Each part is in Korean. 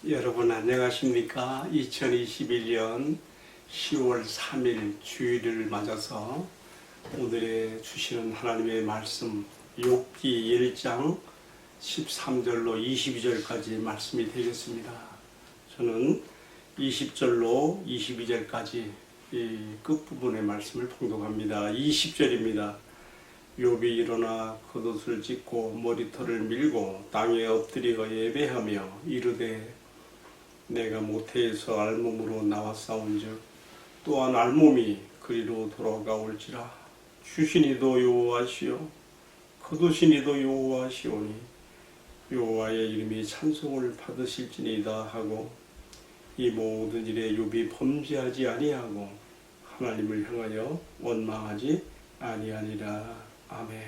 여러분 안녕하십니까? 2021년 10월 3일 주일을 맞아서 오늘의 주시는 하나님의 말씀 욥기 1장 13절로 22절까지 말씀이 되겠습니다. 저는 20절로 22절까지 이 끝부분의 말씀을 봉독합니다. 20절입니다. 욥이 일어나 겉옷을 찢고 머리털을 밀고 땅에 엎드려 예배하며 이르되 내가 모태에서 알몸으로 나왔사온즉 또한 알몸이 그리로 돌아가올지라. 주시니도 여호와시요 거두시니도 여호와시오니 여호와의 이름이 찬송을 받으실지니이다 하고 이 모든 일에 욥이 범죄하지 아니하고 하나님을 향하여 원망하지 아니하니라. 아멘.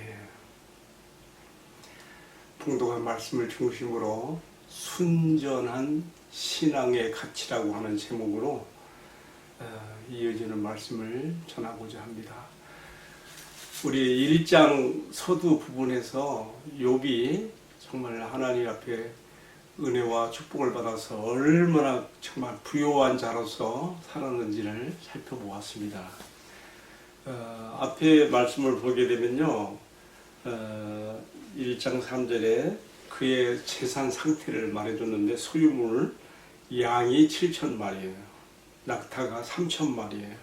봉독한 말씀을 중심으로 순전한 신앙의 가치라고 하는 제목으로 이어지는 말씀을 전하고자 합니다. 우리 1장 서두 부분에서 욥이 정말 하나님 앞에 은혜와 축복을 받아서 얼마나 정말 부요한 자로서 살았는지를 살펴보았습니다. 앞에 말씀을 보게 되면요, 1장 3절에 그의 재산 상태를 말해줬는데 소유물 양이 7,000마리예요. 낙타가 3,000마리예요.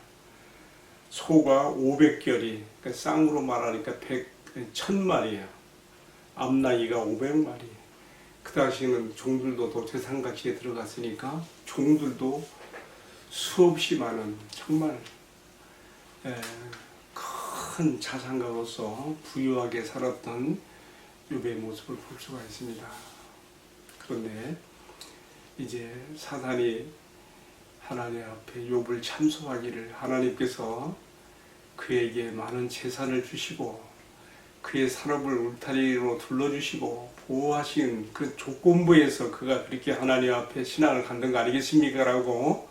소가 500결이, 그러니까 쌍으로 말하니까 1,000마리예요. 암나귀가 500마리. 그 당시에는 종들도 또 재산가치에 들어갔으니까 종들도 수없이 많은 정말 큰 자산가로서 부유하게 살았던 욥의 모습을 볼 수가 있습니다. 그런데 이제 사단이 하나님 앞에 욥을 참소하기를 하나님께서 그에게 많은 재산을 주시고 그의 산업을 울타리로 둘러주시고 보호하신 그 조건부에서 그가 그렇게 하나님 앞에 신앙을 갖는 거 아니겠습니까? 라고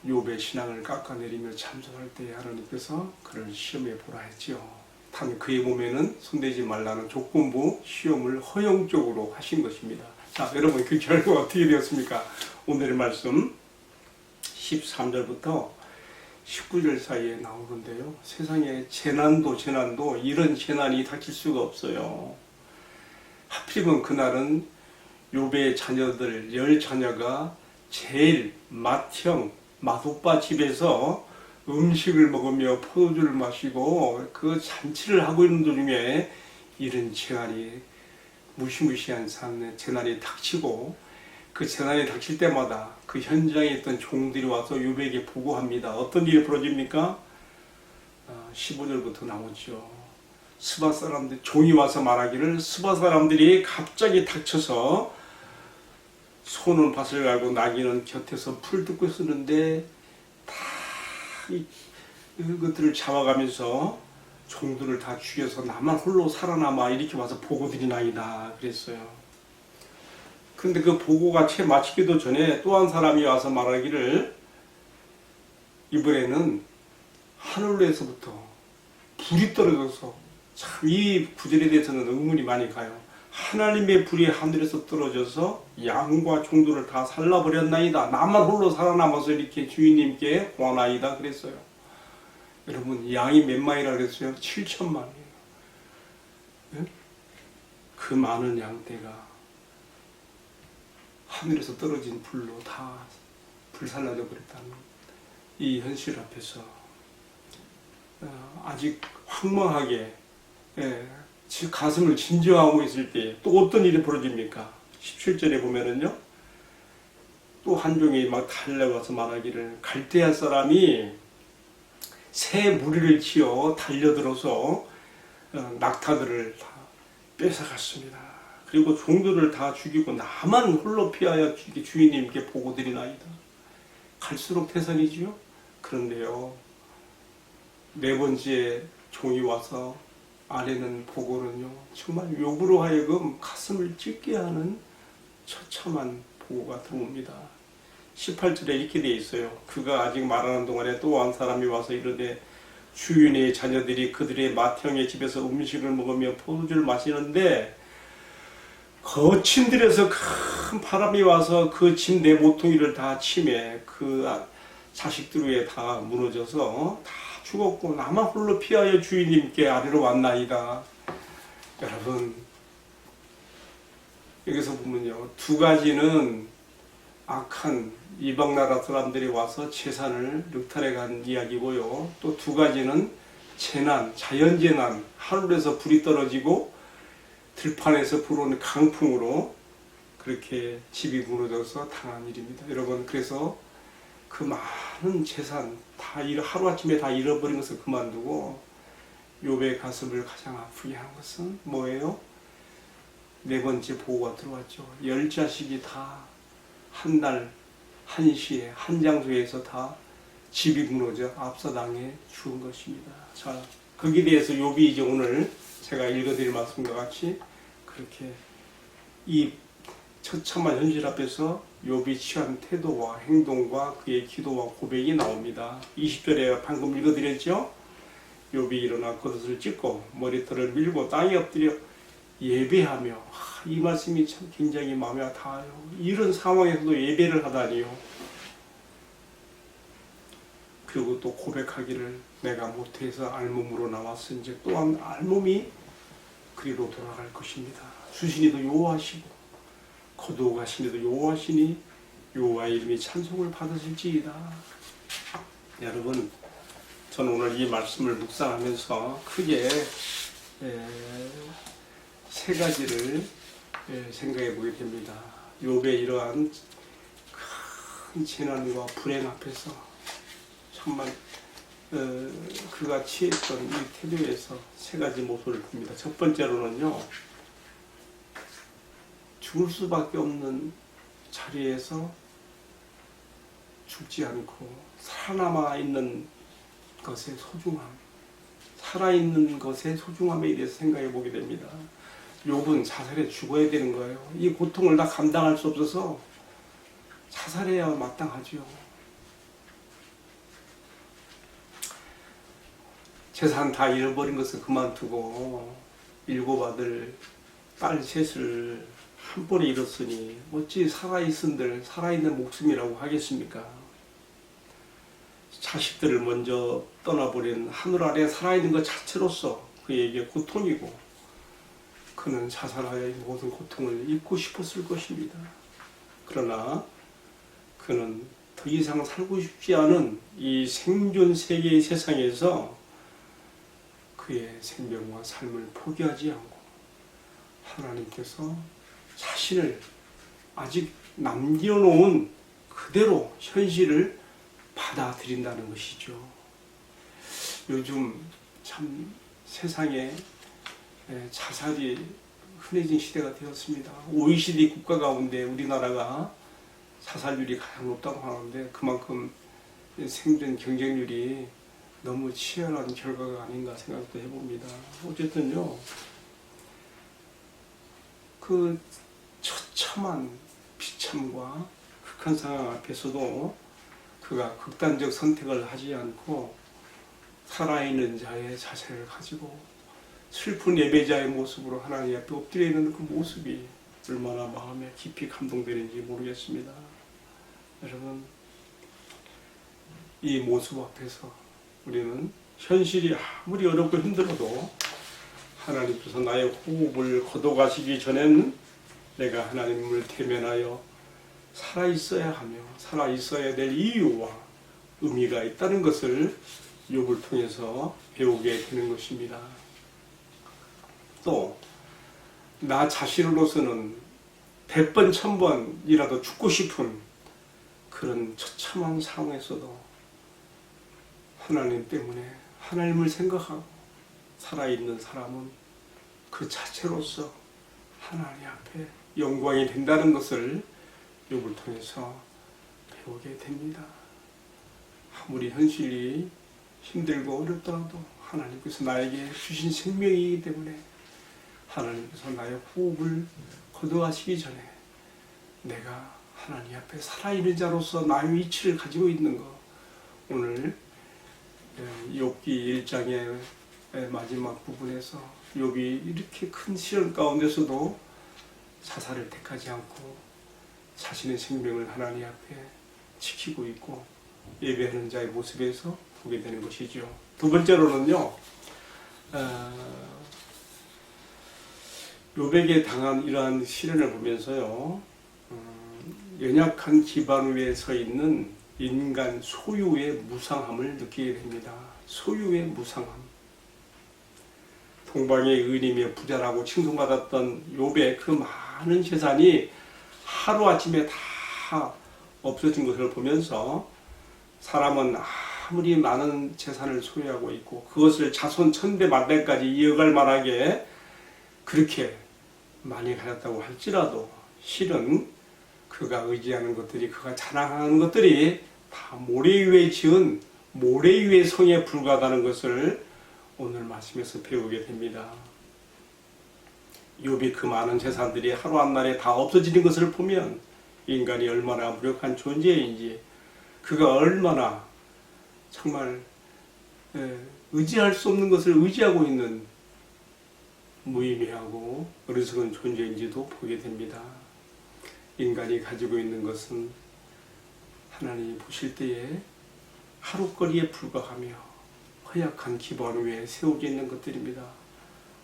욥의 신앙을 깎아내리며 참소할 때 하나님께서 그를 시험해 보라 했지요. 단 그의 몸에는 손대지 말라는 조건부 시험을 허용적으로 하신 것입니다. 자, 여러분 그 결과가 어떻게 되었습니까? 오늘의 말씀 13절부터 19절 사이에 나오는데요. 세상에 재난도 이런 재난이 닥칠 수가 없어요. 하필이면 그날은 욥의 자녀들 10자녀가 제일 맏형 맏오빠 집에서 음식을 먹으며 포도주를 마시고 그 잔치를 하고 있는 도중에 이런 재난이 무시무시한 재난이 닥치고 그 재난이 닥칠 때마다 그 현장에 있던 종들이 와서 욥에게 보고합니다. 어떤 일이 벌어집니까? 15절부터 나오죠. 스바 사람들 종이 와서 말하기를 스바 사람들이 갑자기 닥쳐서 소는 밭을 갈고 나귀는 곁에서 풀 뜯고 있었는데 다 이것들을 잡아가면서 종들을 다 죽여서 나만 홀로 살아남아 이렇게 와서 보고들이 나이다 그랬어요. 근데 그 보고가 채 마치기도 전에 또 한 사람이 와서 말하기를 이번에는 하늘에서부터 불이 떨어져서 참 이 구절에 대해서는 의문이 많이 가요. 하나님의 불이 하늘에서 떨어져서 양과 종들을 다 살라버렸나이다. 나만 홀로 살아남아서 이렇게 주인님께 고하나이다 그랬어요. 여러분 양이 몇 마리라 그랬어요? 7,000마리예요. 네? 그 많은 양떼가 하늘에서 떨어진 불로 다 불살라져 버렸다는 이 현실 앞에서 아직 황망하게 가슴을 진정하고 있을 때 또 어떤 일이 벌어집니까? 17절에 보면은요, 또 한 종이 막 달려와서 말하기를 갈대아 사람이 새 무리를 치어 달려들어서 낙타들을 다 뺏어갔습니다. 그리고 종들을 다 죽이고 나만 홀로 피하여 주인님께 보고드리나이다. 갈수록 태산이지요. 그런데요, 네 번째 종이 와서 아래는 보고는요, 정말 욥으로 하여금 가슴을 찢게 하는 처참한 보고가 들어옵니다. 18절에 이렇게 되어 있어요. 그가 아직 말하는 동안에 또 한 사람이 와서 이르되 주인의 자녀들이 그들의 맏형의 집에서 음식을 먹으며 포도주를 마시는데 거친 들에서 큰 바람이 와서 그 집 내 모퉁이를 다 치매 그 자식들 위에 다 무너져서 다 죽었고 나만 홀로 피하여 주인님께 아래로 왔나이다. 여러분 여기서 보면요, 두 가지는 악한 이방 나라 사람들이 와서 재산을 늑탈해 간 이야기고요. 또 두 가지는 재난, 자연재난, 하늘에서 불이 떨어지고 들판에서 불어오는 강풍으로 그렇게 집이 무너져서 당한 일입니다. 여러분, 그래서 그 많은 재산 다 하루아침에 다 잃어버린 것을 그만두고 욥의 가슴을 가장 아프게 한 것은 뭐예요? 네 번째 보고가 들어왔죠. 10자식이 다 한 날, 한시에, 한 장소에서 다 집이 무너져 압사당해 죽은 것입니다. 자, 거기에 대해서 욥이 이제 오늘 제가 읽어드릴 말씀과 같이 그렇게 이 처참한 현실 앞에서 욥이 취한 태도와 행동과 그의 기도와 고백이 나옵니다. 20절에 방금 읽어드렸죠? 욥이 일어나 겉옷을 찢고 머리털을 밀고 땅에 엎드려 예배하며, 이 말씀이 참 굉장히 마음에 닿아요. 이런 상황에서도 예배를 하다니요. 그리고 또 고백하기를 내가 모태에서 알몸으로 나왔은즉 또한 알몸이 그리로 돌아갈 것입니다. 주시니도 여호와시고 거두어가시니도 여호와시니 여호와의 이름이 찬송을 받으실지이다. 여러분, 저는 오늘 이 말씀을 묵상하면서 크게 세 가지를 생각해 보게 됩니다. 욥의 이러한 큰 재난과 불행 앞에서 정말 그가 취했던 이 태도에서 세 가지 모습을 봅니다. 첫 번째로는요, 죽을 수밖에 없는 자리에서 죽지 않고 살아남아 있는 것의 소중함, 살아있는 것의 소중함에 대해서 생각해 보게 됩니다. 욥은 자살해 죽어야 되는 거예요. 이 고통을 다 감당할 수 없어서 자살해야 마땅하죠. 재산 다 잃어버린 것을 그만두고 일곱 아들 딸 셋을 한 번에 잃었으니 어찌 살아있은들 살아있는 목숨이라고 하겠습니까? 자식들을 먼저 떠나버린 하늘 아래 살아있는 것 자체로서 그에게 고통이고 그는 자살하여 모든 고통을 잊고 싶었을 것입니다. 그러나 그는 더 이상 살고 싶지 않은 이 생존 세계의 세상에서 그의 생명과 삶을 포기하지 않고 하나님께서 자신을 아직 남겨놓은 그대로 현실을 받아들인다는 것이죠. 요즘 참 세상에 자살이 흔해진 시대가 되었습니다. OECD 국가 가운데 우리나라가 자살률이 가장 높다고 하는데 그만큼 생존 경쟁률이 너무 치열한 결과가 아닌가 생각도 해봅니다. 어쨌든요, 그 처참한 비참과 극한 상황 앞에서도 그가 극단적 선택을 하지 않고 살아있는 자의 자세를 가지고 슬픈 예배자의 모습으로 하나님 앞에 엎드려 있는 그 모습이 얼마나 마음에 깊이 감동되는지 모르겠습니다. 여러분, 이 모습 앞에서 우리는 현실이 아무리 어렵고 힘들어도 하나님께서 나의 호흡을 거둬가시기 전에는 내가 하나님을 대면하여 살아있어야 하며 살아있어야 될 이유와 의미가 있다는 것을 욥을 통해서 배우게 되는 것입니다. 또 나 자신으로서는 100번 1000번이라도 죽고 싶은 그런 처참한 상황에서도 하나님 때문에 하나님을 생각하고 살아있는 사람은 그 자체로서 하나님 앞에 영광이 된다는 것을 욥을 통해서 배우게 됩니다. 아무리 현실이 힘들고 어렵더라도 하나님께서 나에게 주신 생명이기 때문에 하나님께서 나의 호흡을 거둬가시기 전에 내가 하나님 앞에 살아있는 자로서 나의 위치를 가지고 있는 것, 오늘 욥기 1장의 마지막 부분에서 욥이 이렇게 큰 시련 가운데서도 자살을 택하지 않고 자신의 생명을 하나님 앞에 지키고 있고 예배하는 자의 모습에서 보게 되는 것이죠. 두 번째로는요, 욥에게 당한 이러한 시련을 보면서요, 연약한 기반 위에 서 있는 인간 소유의 무상함을 느끼게 됩니다. 소유의 무상함. 동방의 의인이며 부자라고 칭송받았던 욥의 그 많은 재산이 하루아침에 다 없어진 것을 보면서 사람은 아무리 많은 재산을 소유하고 있고 그것을 자손 천대 만대까지 이어갈 만하게 그렇게 많이 가졌다고 할지라도 실은 그가 의지하는 것들이, 그가 자랑하는 것들이 다 모래 위에 지은 모래 위의 성에 불과하다는 것을 오늘 말씀에서 배우게 됩니다. 욥이 그 많은 재산들이 하루 한 날에 다 없어지는 것을 보면 인간이 얼마나 무력한 존재인지, 그가 얼마나 정말 의지할 수 없는 것을 의지하고 있는 무의미하고 어리석은 존재인지도 보게 됩니다. 인간이 가지고 있는 것은 하나님이 보실 때에 하루거리에 불과하며 허약한 기반 위에 세워져 있는 것들입니다.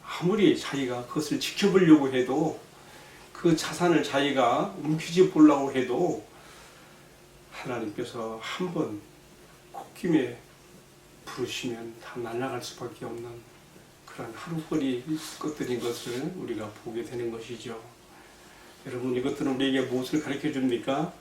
아무리 자기가 그것을 지켜보려고 해도, 그 자산을 자기가 움켜쥐 보려고 해도 하나님께서 한번 콧김에 부르시면 다 날아갈 수밖에 없는 그런 하루거리 것들인 것을 우리가 보게 되는 것이죠. 여러분, 이것들은 우리에게 무엇을 가르쳐 줍니까?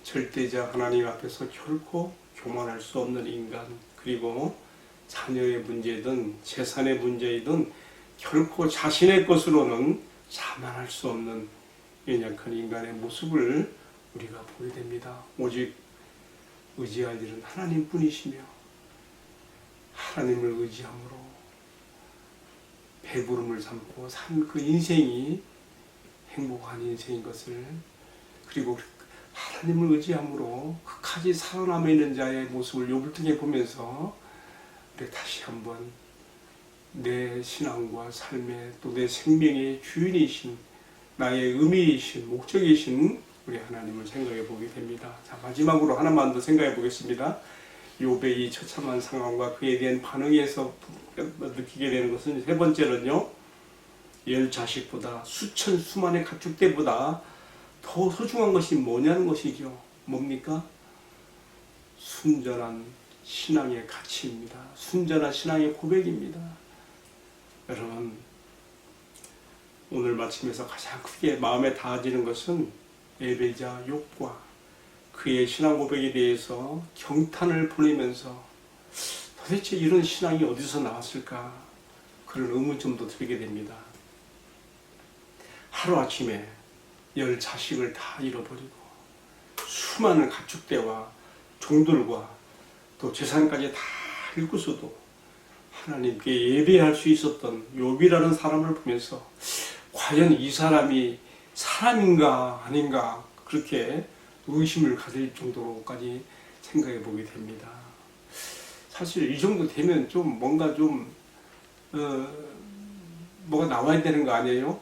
절대자 하나님 앞에서 결코 교만할 수 없는 인간, 그리고 자녀의 문제든 재산의 문제이든 결코 자신의 것으로는 자만할 수 없는 연약한 인간의 모습을 우리가 보게 됩니다. 오직 의지할 일은 하나님뿐이시며 하나님을 의지함으로 배부름을 삼고 산 그 인생이 행복한 인생인 것을, 그리고 하나님을 의지함으로 끝까지 살아남아 있는 자의 모습을 욥을 통해 보면서 우리 다시 한번 내 신앙과 삶의, 또 내 생명의 주인이신, 나의 의미이신, 목적이신 우리 하나님을 생각해 보게 됩니다. 자, 마지막으로 하나만 더 생각해 보겠습니다. 욥의 이 처참한 상황과 그에 대한 반응에서 느끼게 되는 것은, 세 번째는요, 열 자식보다 수천 수만의 가축대보다 더 소중한 것이 뭐냐는 것이죠. 뭡니까? 순전한 신앙의 가치입니다. 순전한 신앙의 고백입니다. 여러분, 오늘 말씀에서 가장 크게 마음에 닿아지는 것은 예배자 욥과 그의 신앙 고백에 대해서 경탄을 보내면서 도대체 이런 신앙이 어디서 나왔을까, 그런 의문점도 들게 됩니다. 하루아침에 10 자식을 다 잃어버리고 수많은 가축대와 종들과 또 재산까지 다 잃고서도 하나님께 예배할 수 있었던 욥이라는 사람을 보면서 과연 이 사람이 사람인가 아닌가, 그렇게 의심을 가질 정도로까지 생각해 보게 됩니다. 사실 이 정도 되면 좀 뭔가 좀 뭐가 나와야 되는 거 아니에요?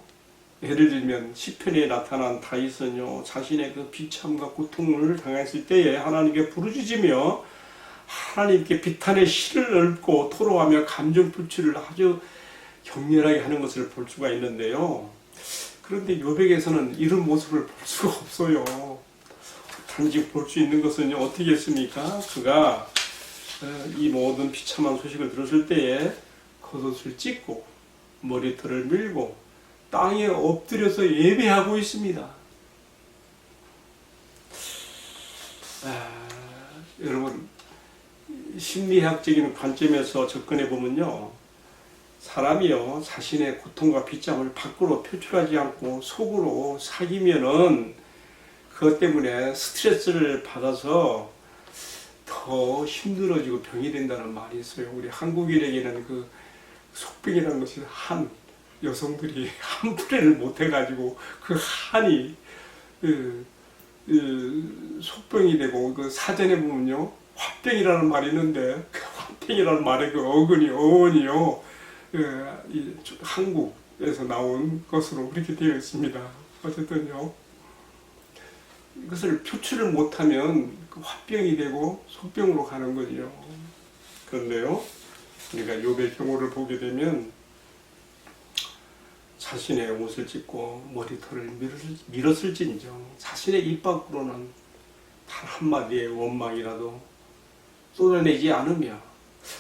예를 들면 시편에 나타난 다윗은요, 자신의 그 비참과 고통을 당했을 때에 하나님께 부르짖으며 하나님께 비탄의 시를 읊고 토로하며 감정 표출을 아주 격렬하게 하는 것을 볼 수가 있는데요. 그런데 욥에게서는 이런 모습을 볼 수가 없어요. 단지 볼 수 있는 것은 어떻게 했습니까? 그가 이 모든 비참한 소식을 들었을 때에 겉옷을 찢고 머리털을 밀고 땅에 엎드려서 예배하고 있습니다. 여러분, 심리학적인 관점에서 접근해 보면요, 사람이요 자신의 고통과 비참을 밖으로 표출하지 않고 속으로 사귀면은 그것 때문에 스트레스를 받아서 더 힘들어지고 병이 된다는 말이 있어요. 우리 한국인에게는 그 속병이라는 것이 한 여성들이 한 풀이를 못 해가지고 그 한이 속병이 되고, 그 사전에 보면요 화병이라는 말이 있는데 그 화병이라는 말의 그 어원이요 한국에서 나온 것으로 그렇게 되어 있습니다. 어쨌든요, 이것을 표출을 못하면 그 화병이 되고 소병으로 가는 거죠. 그런데요, 우리가 욥의 경우를 보게 되면 자신의 옷을 찢고 머리털을 밀었을진정 자신의 입 밖으로는 단 한마디의 원망이라도 쏟아내지 않으며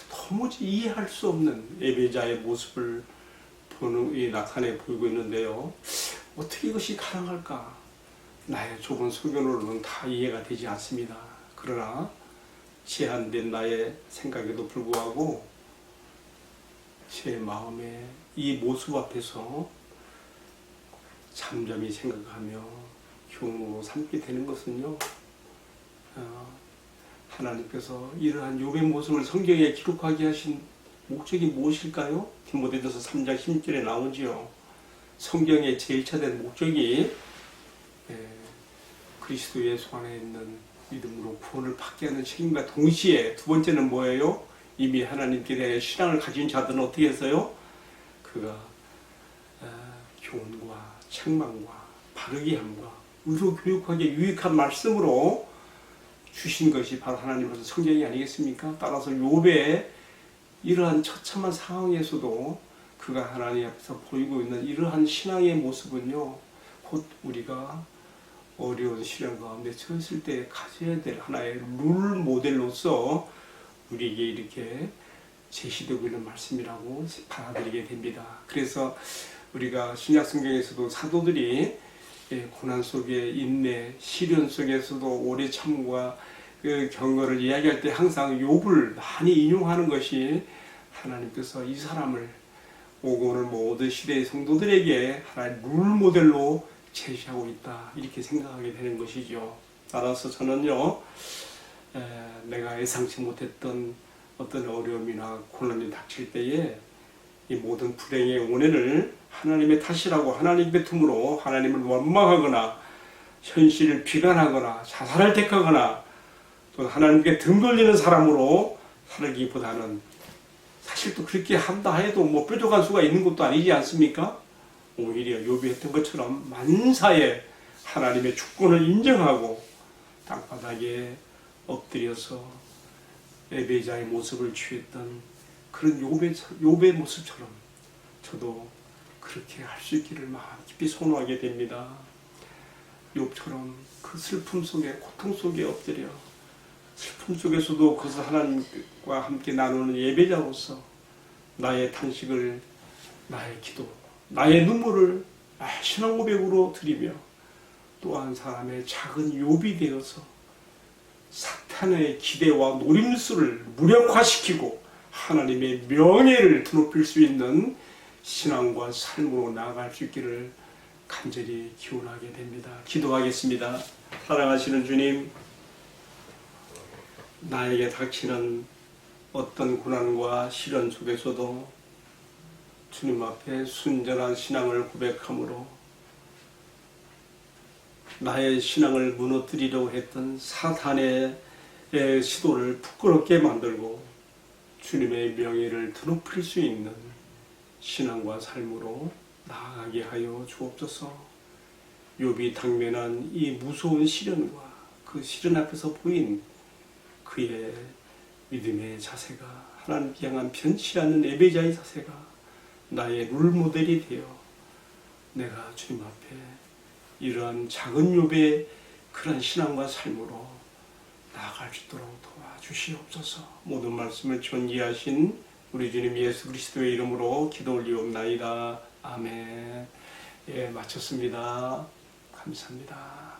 도무지 이해할 수 없는 예배자의 모습을 나타내 보이고 있는데요. 어떻게 이것이 가능할까? 나의 좁은 소견으로는 다 이해가 되지 않습니다. 그러나 제한된 나의 생각에도 불구하고 제 마음에 이 모습 앞에서 잠잠히 생각하며 교훈으로 삼게 되는 것은요, 하나님께서 이러한 욥의 모습을 성경에 기록하게 하신 목적이 무엇일까요? 디모데전서 3장 16절에 나오지요. 성경의 제1차된 목적이 그리스도 예수 안에 있는 믿음으로 구원을 받게 하는 책임과 동시에 두 번째는 뭐예요? 이미 하나님께 대해 신앙을 가진 자들은 어떻게 했어요? 그가 교훈과 책망과 바르게 함과 의로 교육하기에 유익한 말씀으로 주신 것이 바로 하나님으로서 성경이 아니겠습니까? 따라서 욥의 이러한 처참한 상황에서도 그가 하나님 앞에서 보이고 있는 이러한 신앙의 모습은요, 곧 우리가 어려운 시련 가운데 처했을 때 가져야 될 하나의 룰 모델로서 우리에게 이렇게 제시되고 있는 말씀이라고 받아들이게 됩니다. 그래서 우리가 신약 성경에서도 사도들이 고난 속에 인내, 시련 속에서도 오래 참과 그 경거를 이야기할 때 항상 욥을 많이 인용하는 것이 하나님께서 이 사람을 오고 오는 모든 시대의 성도들에게 하나의 룰 모델로 제시하고 있다, 이렇게 생각하게 되는 것이죠. 따라서 저는요, 내가 예상치 못했던 어떤 어려움이나 고난이 닥칠 때에 이 모든 불행의 원인을 하나님의 탓이라고 하나님의 틈으로 하나님을 원망하거나 현실을 비관하거나 자살을 택하거나 또 하나님께 등 돌리는 사람으로 살기보다는, 사실 또 그렇게 한다 해도 뭐 뾰족한 수가 있는 것도 아니지 않습니까? 오히려 욥이 했던 것처럼 만사에 하나님의 주권을 인정하고 땅바닥에 엎드려서 예배자의 모습을 취했던 그런 욥의 모습처럼 저도 그렇게 할 수 있기를 마음 깊이 소원하게 됩니다. 욥처럼 그 슬픔 속에, 고통 속에 엎드려 슬픔 속에서도 그것을 하나님과 함께 나누는 예배자로서 나의 탄식을, 나의 기도, 나의 눈물을 신앙 고백으로 드리며 또한 사람의 작은 욥이 되어서 사탄의 기대와 노림수를 무력화시키고 하나님의 명예를 드높일 수 있는 신앙과 삶으로 나아갈 수 있기를 간절히 기원하게 됩니다. 기도하겠습니다. 사랑하시는 주님, 나에게 닥치는 어떤 고난과 시련 속에서도 주님 앞에 순전한 신앙을 고백함으로 나의 신앙을 무너뜨리려고 했던 사탄의 시도를 부끄럽게 만들고 주님의 명예를 드높일 수 있는 신앙과 삶으로 나아가게 하여 주옵소서. 욥이 당면한 이 무서운 시련과 그 시련 앞에서 보인 그의 믿음의 자세가, 하나님께 향한 변치 않는 예배자의 자세가 나의 룰모델이 되어 내가 주님 앞에 이러한 작은 욥의 그런 신앙과 삶으로 나아갈 수 있도록 도와주시옵소서. 모든 말씀을 존귀하신 우리 주님 예수 그리스도의 이름으로 기도 올리옵나이다. 아멘. 예, 마쳤습니다. 감사합니다.